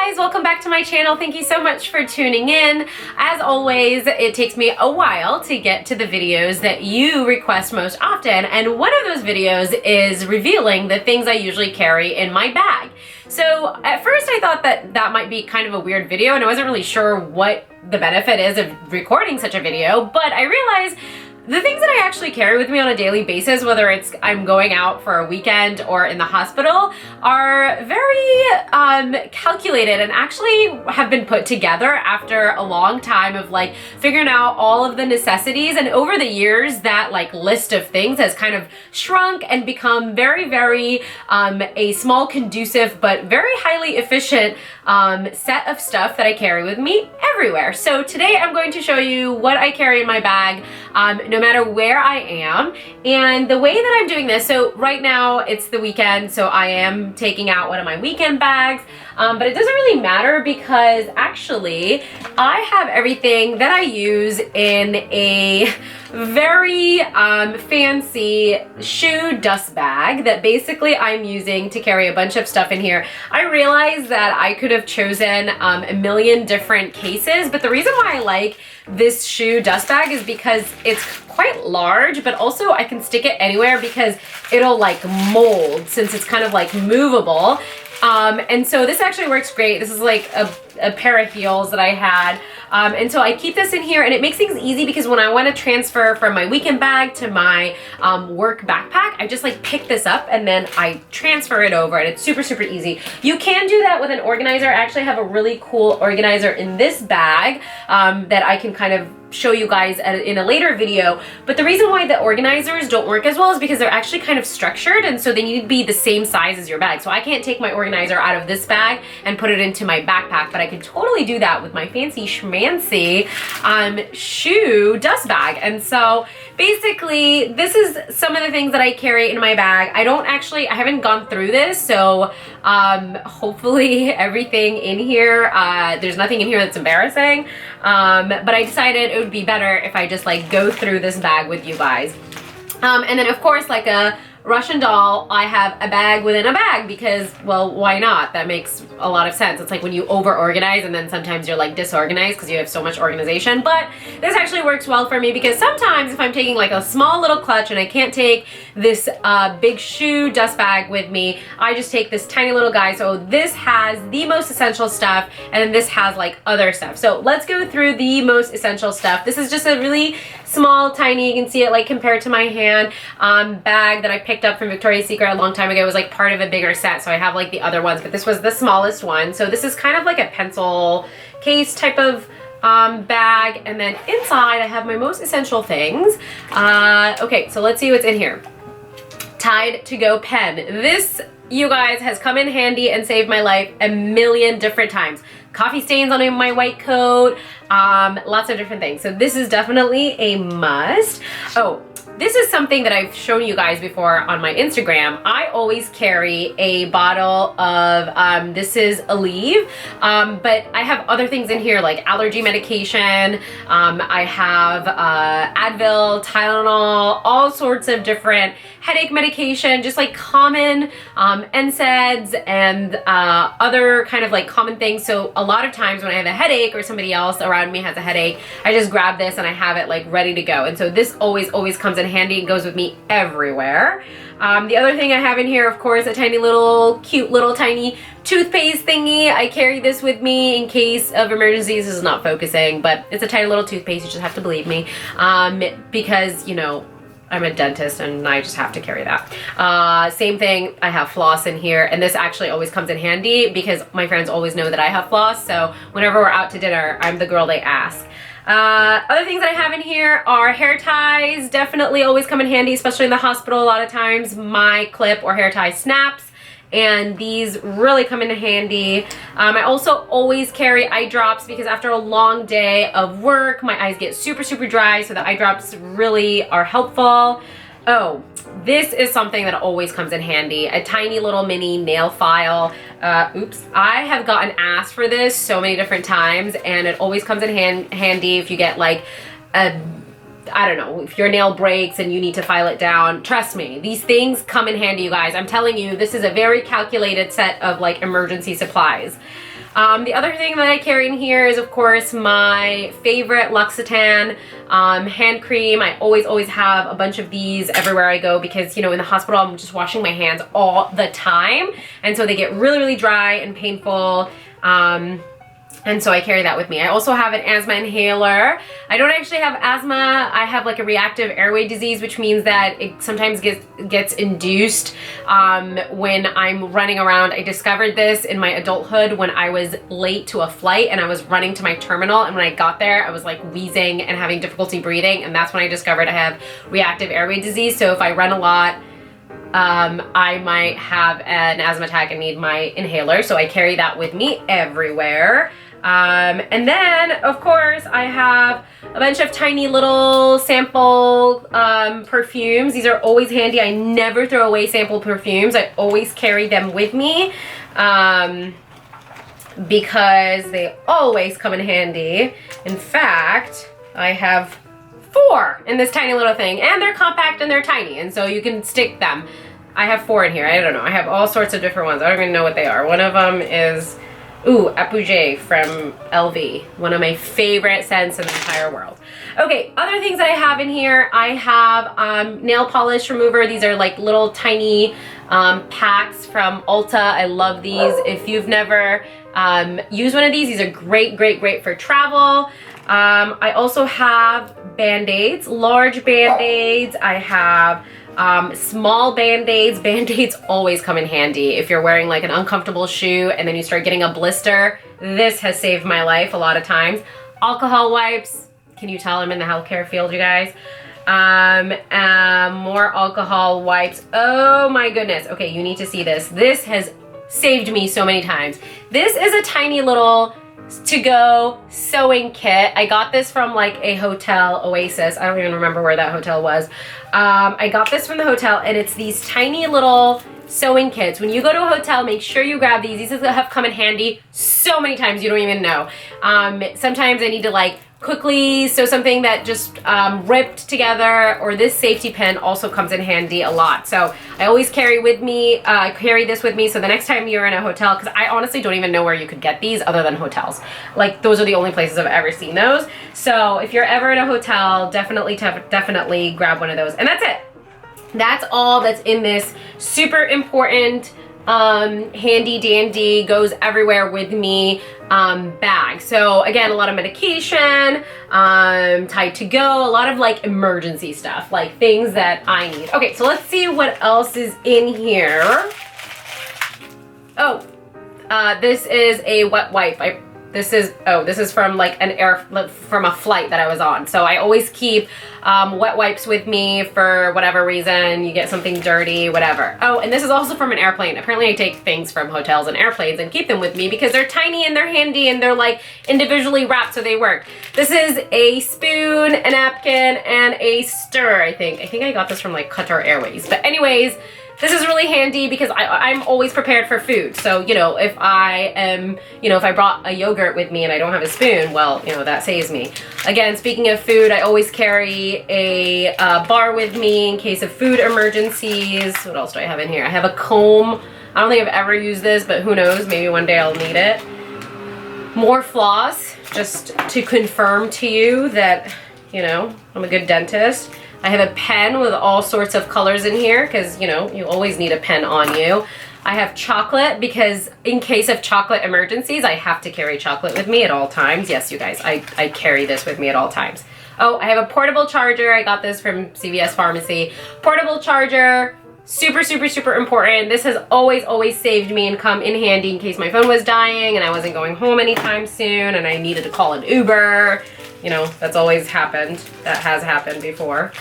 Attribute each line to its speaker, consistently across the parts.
Speaker 1: guys, welcome back to my channel. Thank you so much for tuning in. As always, it takes me a while to get to the videos that you request most often, and one of those videos is revealing the things I usually carry in my bag. So at first I thought that might be kind of a weird video, and I wasn't really sure what the benefit is of recording such a video, but I realized the things that I actually carry with me on a daily basis, whether it's I'm going out for a weekend or in the hospital, are very calculated and actually have been put together after a long time of like figuring out all of the necessities. And over the years, that like list of things has kind of shrunk and become very a small, conducive, but very highly efficient set of stuff that I carry with me everywhere. So today I'm going to show you what I carry in my bag, no matter where I am. And the way that I'm doing this, so right now it's the weekend, so I am taking out one of my weekend bags, but it doesn't really matter because actually I have everything that I use in a very fancy shoe dust bag that basically I'm using to carry a bunch of stuff in here. I realize that I could have chosen a million different cases, but the reason why I like this shoe dust bag is because it's quite large, but also I can stick it anywhere because it'll like mold since it's kind of like movable. And so this actually works great. This is like a pair of heels that I had. And so I keep this in here, and it makes things easy because when I want to transfer from my weekend bag to my work backpack, I just like pick this up and then I transfer it over, and it's super easy. You can do that with an organizer. I actually have a really cool organizer in this bag that I can kind of show you guys in a later video. But the reason why the organizers don't work as well is because they're actually kind of structured, and so they need to be the same size as your bag. So I can't take my organizer out of this bag and put it into my backpack, but I can totally do that with my fancy schmancy shoe dust bag. And so basically this is some of the things that I carry in my bag. I haven't gone through this, so hopefully everything in here, there's nothing in here that's embarrassing, but I decided it would be better if I just like go through this bag with you guys. And then of course, like a Russian doll, I have a bag within a bag because, well, why not? That makes a lot of sense. It's like when you over-organize and then sometimes you're like disorganized because you have so much organization. But this actually works well for me because sometimes if I'm taking like a small little clutch and I can't take this big shoe dust bag with me, I just take this tiny little guy. So this has the most essential stuff, and then this has like other stuff. So let's go through the most essential stuff. This is just a really small, tiny, you can see it like compared to my hand, bag that I picked up from Victoria's Secret a long time ago. It was like part of a bigger set, so I have like the other ones, but this was the smallest one. So this is kind of like a pencil case type of bag, and then inside I have my most essential things. Okay, so let's see what's in here. Tide to go pen. This, you guys, has come in handy and saved my life a million different times. Coffee stains on my white coat, lots of different things. So this is definitely a must. Oh, this is something that I've shown you guys before on my Instagram. I always carry a bottle of, this is Aleve, but I have other things in here like allergy medication. I have Advil, Tylenol, all sorts of different headache medication, just like common NSAIDs and other kind of like common things. So a lot of times when I have a headache or somebody else around me has a headache, I just grab this and I have it like ready to go. And so this always comes in handy and goes with me everywhere. The other thing I have in here, of course, a tiny little, cute little tiny toothpaste thingy. I carry this with me in case of emergencies. This is not focusing, but it's a tiny little toothpaste. You just have to believe me, because, you know, I'm a dentist and I just have to carry that. Same thing, I have floss in here, and this actually always comes in handy because my friends always know that I have floss, so whenever we're out to dinner, I'm the girl they ask. Other things that I have in here are hair ties. Definitely always come in handy, especially in the hospital. A lot of times my clip or hair tie snaps, and these really come in handy. I also always carry eye drops because after a long day of work, my eyes get super dry, so the eye drops really are helpful. Oh, this is something that always comes in handy. A tiny little mini nail file. Oops. I have gotten asked for this so many different times, and it always comes in handy if you get like a, I don't know, if your nail breaks and you need to file it down. Trust me, these things come in handy, you guys. I'm telling you, this is a very calculated set of like emergency supplies. The other thing that I carry in here is, of course, my favorite L'Occitane hand cream. I always have a bunch of these everywhere I go because, you know, in the hospital, I'm just washing my hands all the time. And so they get really dry and painful. And so I carry that with me. I also have an asthma inhaler. I don't actually have asthma. I have like a reactive airway disease, which means that it sometimes gets induced when I'm running around. I discovered this in my adulthood when I was late to a flight and I was running to my terminal. And when I got there, I was like wheezing and having difficulty breathing. And that's when I discovered I have reactive airway disease. So if I run a lot, I might have an asthma attack and need my inhaler. So I carry that with me everywhere. And then, of course, I have a bunch of tiny little sample perfumes. These are always handy. I never throw away sample perfumes. I always carry them with me because they always come in handy. In fact, I have 4 in this tiny little thing, and they're compact and they're tiny, and so you can stick them. I have 4 in here. I don't know. I have all sorts of different ones. I don't even know what they are. One of them is Apogee from LV, one of my favorite scents in the entire world. Okay, other things that I have in here, I have nail polish remover. These are like little tiny packs from Ulta. I love these. If you've never used one of these are great for travel. I also have Band-Aids, large Band-Aids. I have small Band-Aids. Band-Aids always come in handy. If you're wearing like an uncomfortable shoe and then you start getting a blister, this has saved my life a lot of times. Alcohol wipes. Can you tell I'm in the healthcare field, you guys? More alcohol wipes. Oh my goodness. Okay, you need to see this. This has saved me so many times. This is a tiny little to-go sewing kit. I got this from like a hotel, Oasis. I don't even remember where that hotel was. I got this from the hotel, and it's these tiny little sewing kits. When you go to a hotel, make sure you grab these. These have come in handy so many times you don't even know. Sometimes I need to like quickly sew something that just ripped together, or this safety pin also comes in handy a lot. So I always carry this with me, so the next time you're in a hotel, because I honestly don't even know where you could get these other than hotels. Like, those are the only places I've ever seen those. So if you're ever in a hotel, definitely grab one of those. And that's it. That's all that's in this super important handy dandy, goes everywhere with me bag. So again, a lot of medication, tied to go, a lot of like emergency stuff, like things that I need. Okay, so let's see what else is in here. Oh, this is a wet wipe. This is from like from a flight that I was on. So I always keep wet wipes with me for whatever reason. You get something dirty, whatever. Oh, and this is also from an airplane. Apparently I take things from hotels and airplanes and keep them with me because they're tiny and they're handy and they're like individually wrapped, so they work. This is a spoon, a napkin, and a stir, I think. I think I got this from like Qatar Airways. But anyways, this is really handy because I'm always prepared for food. So, you know, if I brought a yogurt with me and I don't have a spoon, well, you know, that saves me. Again, speaking of food, I always carry a bar with me in case of food emergencies. What else do I have in here? I have a comb. I don't think I've ever used this, but who knows? Maybe one day I'll need it. More floss, just to confirm to you that, you know, I'm a good dentist. I have a pen with all sorts of colors in here because, you know, you always need a pen on you. I have chocolate because in case of chocolate emergencies, I have to carry chocolate with me at all times. Yes, you guys, I carry this with me at all times. Oh, I have a portable charger. I got this from CVS Pharmacy. Portable charger, super important. This has always saved me and come in handy in case my phone was dying and I wasn't going home anytime soon and I needed to call an Uber. You know, that's always happened. That has happened before.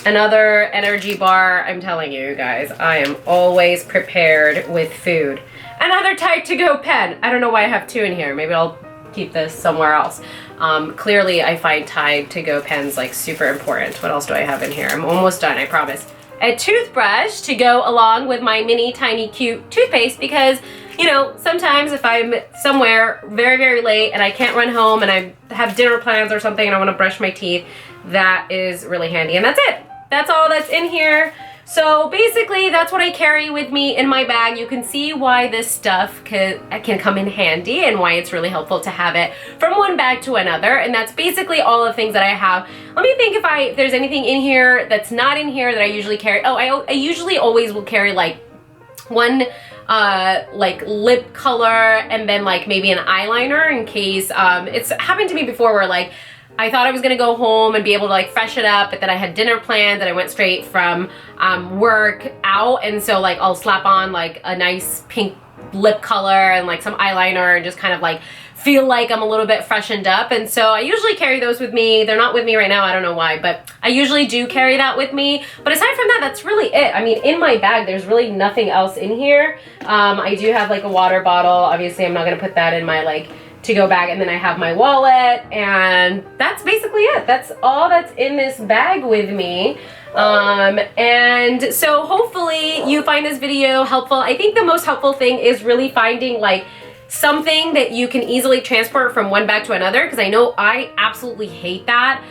Speaker 1: Another energy bar. I'm telling you guys, I am always prepared with food. Another Tide to Go pen. I don't know why I have 2 in here. Maybe I'll keep this somewhere else. Clearly, I find Tide to Go pens like super important. What else do I have in here? I'm almost done, I promise. A toothbrush to go along with my mini tiny cute toothpaste because, you know, sometimes if I'm somewhere very late and I can't run home and I have dinner plans or something and I want to brush my teeth, that is really handy. And that's it. That's all that's in here. So basically that's what I carry with me in my bag. You can see why this stuff can come in handy and why it's really helpful to have it from one bag to another. And that's basically all the things that I have. Let me think if there's anything in here that's not in here that I usually carry. Oh, I usually always will carry like one like lip color and then like maybe an eyeliner in case it's happened to me before where like I thought I was gonna go home and be able to like freshen up, but then I had dinner planned and I went straight from work out, and so like I'll slap on like a nice pink lip color and like some eyeliner and just kind of like feel like I'm a little bit freshened up. And so I usually carry those with me. They're not with me right now, I don't know why, but I usually do carry that with me. But aside from that, that's really it. I mean, in my bag, there's really nothing else in here. I do have like a water bottle. Obviously, I'm not gonna put that in my like to-go bag, and then I have my wallet, and that's basically it. That's all that's in this bag with me. And so hopefully you find this video helpful. I think the most helpful thing is really finding like something that you can easily transport from one bag to another, because I know I absolutely hate that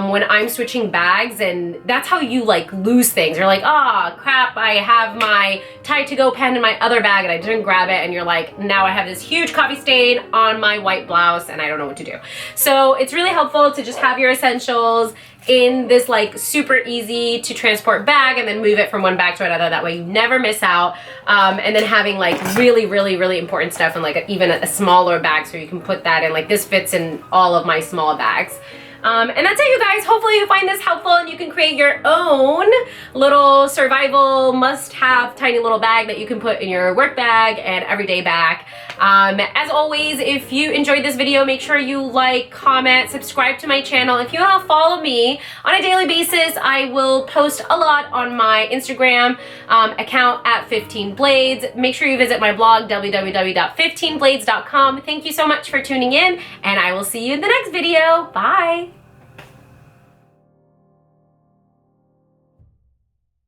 Speaker 1: when I'm switching bags, and that's how you like lose things. You're like, oh crap, I have my Tide to Go pen in my other bag and I didn't grab it, and you're like, now I have this huge coffee stain on my white blouse and I don't know what to do. So it's really helpful to just have your essentials in this like super easy to transport bag and then move it from one bag to another. That way you never miss out. And then having like really important stuff in like even a smaller bag, so you can put that in. Like this fits in all of my small bags. And that's it, you guys. Hopefully you find this helpful and you can create your own little survival must-have tiny little bag that you can put in your work bag and everyday bag. As always, if you enjoyed this video, make sure you like, comment, subscribe to my channel. If you want to follow me on a daily basis, I will post a lot on my Instagram account at 15 Blades. Make sure you visit my blog, www.15blades.com. Thank you so much for tuning in, and I will see you in the next video. Bye.